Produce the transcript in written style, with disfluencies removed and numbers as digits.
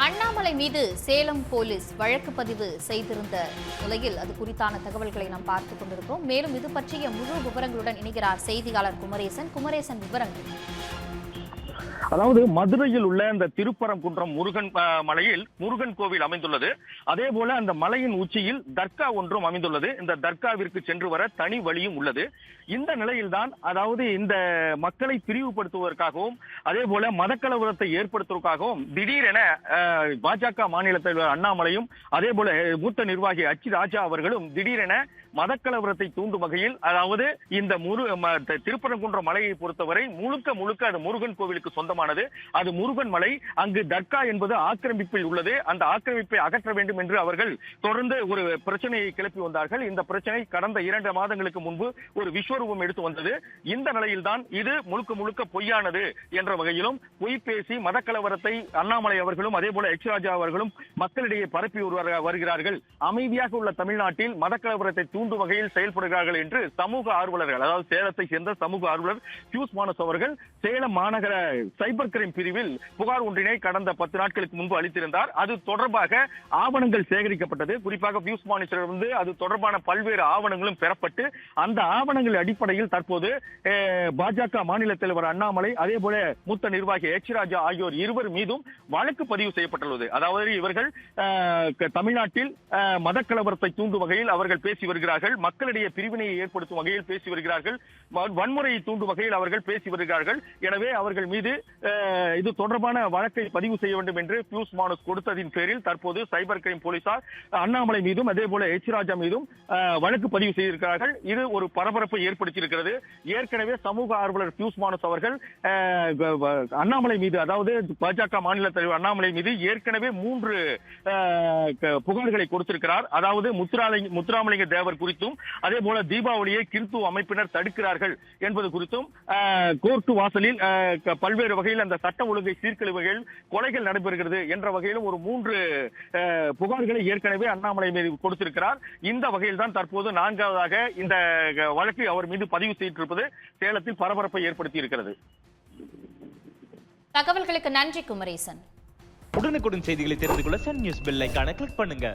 அண்ணாமலை மீது சேலம் போலீஸ் வழக்கு பதிவு செய்திருந்த நிலையில் அது குறித்தான தகவல்களை நாம் பார்த்துக் கொண்டிருக்கிறோம். மேலும் இது பற்றிய முழு விவரங்களுடன் இணைகிறார் செய்தியாளர் குமரேசன். விவரங்கள். அதாவது மதுரையில் உள்ள இந்த திருப்பரங்குன்றம் முருகன் மலையில் முருகன் கோவில் அமைந்துள்ளது. அதே போல அந்த மலையின் உச்சியில் தர்கா ஒன்றும் அமைந்துள்ளது. இந்த தர்காவிற்கு சென்று வர தனி வழியும் உள்ளது. இந்த நிலையில்தான் அதாவது இந்த மக்களை பிரிவுபடுத்துவதற்காகவும் அதே போல மதக்கலவரத்தை ஏற்படுத்துவதற்காகவும் திடீரென பாஜக மாநில தலைவர் அண்ணாமலையும் அதே போல மூத்த நிர்வாகி அச்சி ராஜா அவர்களும் திடீரென மதக்கலவரத்தை தூண்டும் வகையில் அதாவது இந்த திருப்பரங்குன்றம் மலையை பொறுத்தவரை முழுக்க அது முருகன் கோவிலுக்கு சொந்தமானது. அது முருகன் மலை. அங்கு தர்கா என்பது ஆக்கிரமிப்பில் உள்ளது. அந்த ஆக்கிரமிப்பை அகற்ற வேண்டும் என்று அவர்கள் தொடர்ந்து ஒரு பிரச்சனையை கிளப்பி வந்தார்கள். இந்த பிரச்சனை கடந்த 2 மாதங்களுக்கு முன்பு ஒரு விஸ்வரூபம் எடுத்து வந்தது. இந்த நிலையில்தான் இது முழுக்க பொய்யானது என்ற வகையிலும் பொய் பேசி மதக்கலவரத்தை அண்ணாமலை அவர்களும் அதே போல எச் ராஜா அவர்களும் மக்களிடையே பரப்பி வருகிறார்கள். அமைதியாக உள்ள தமிழ்நாட்டில் மதக்கலவரத்தை தூண்டும் வகையில் செயல்படுகிறார்கள் என்று சமூக ஆர்வலர்கள், அதாவது சேலத்தை சேர்ந்த சமூக ஆர்வலர் பியூஸ் மானஸ் அவர்கள் சேலம் மாநகர சைபர் கிரைம் பிரிவில் புகார் ஒன்றினை கடந்த 10 நாட்களுக்கு முன்பு அளித்திருந்தார். அது தொடர்பாக ஆவணங்கள் சேகரிக்கப்பட்டது. குறிப்பாக பியூஸ் மானஸிலிருந்து அது தொடர்பான பல்வேறு ஆவணங்களும் பெறப்பட்டு அந்த ஆவணங்கள் அடிப்படையில் தற்போது பாஜக மாநில தலைவர் அண்ணாமலை அதே போல மூத்த நிர்வாகி எச் ராஜா ஆகியோர் இருவர் மீதும் வழக்கு பதிவு செய்யப்பட்டுள்ளது. அதாவது இவர்கள் தமிழ்நாட்டில் மதக்கலவரத்தை தூண்டும் வகையில் அவர்கள் பேசி வருகிறார்கள். மக்களிடையே பிரிவினையை ஏற்படுத்தும் வகையில் பேசி வருகிறார்கள். வன்முறையை தூண்டும் வகையில் அவர்கள் பேசி வருகிறார்கள். எனவே அவர்கள் மீது இது தொடர்பான வழக்கை பதிவு செய்ய வேண்டும் என்று பியூஸ் மானஸ் கொடுத்ததின் பேரில் தற்போது சைபர் கிரைம் போலீசார் அண்ணாமலை மீதும் அதே போல எச் ராஜா மீதும் வழக்கு பதிவு செய்திருக்கிறார்கள். இது ஒரு பரபரப்பை ஏற்படுத்தியிருக்கிறது. ஏற்கனவே சமூக ஆர்வலர் பியூஸ் மானஸ் அவர்கள் அண்ணாமலை மீது அதாவது பாஜக மாநில தலைவர் அண்ணாமலை மீது ஏற்கனவே 3 புகார்களை கொடுத்திருக்கிறார். அதாவது முத்துராமலிங்க தேவர் குறித்தும் அதே போல தீபாவளியை கிறிஸ்துவ அமைப்பினர் தடுக்கிறார்கள் என்பது குறித்தும் கோர்ட் வாசலில் பல்வேறு வகையில் அந்த சட்ட ஒழுங்கை சீர்குலைவு வகையில் கொலைகள் நடைபெறுகிறது என்ற வகையிலும் ஒரு 3 புகார்களை ஏற்கனவே அண்ணாமலை மீது கொடுத்திருக்கிறார். இந்த வகையில் தான் தற்போது 4வதாக இந்த வழக்கை அவர் மீது பதிவு செய்திருப்பது சேலத்தில் பரபரப்பை ஏற்படுத்தி இருக்கிறது. தகவல்களுக்கு நன்றி குமரேசன். உடனுக்குடன் செய்திகளை தெரிந்து கொள்ள சன் நியூஸ் பெல் ஐகானை கிளிக் பண்ணுங்க.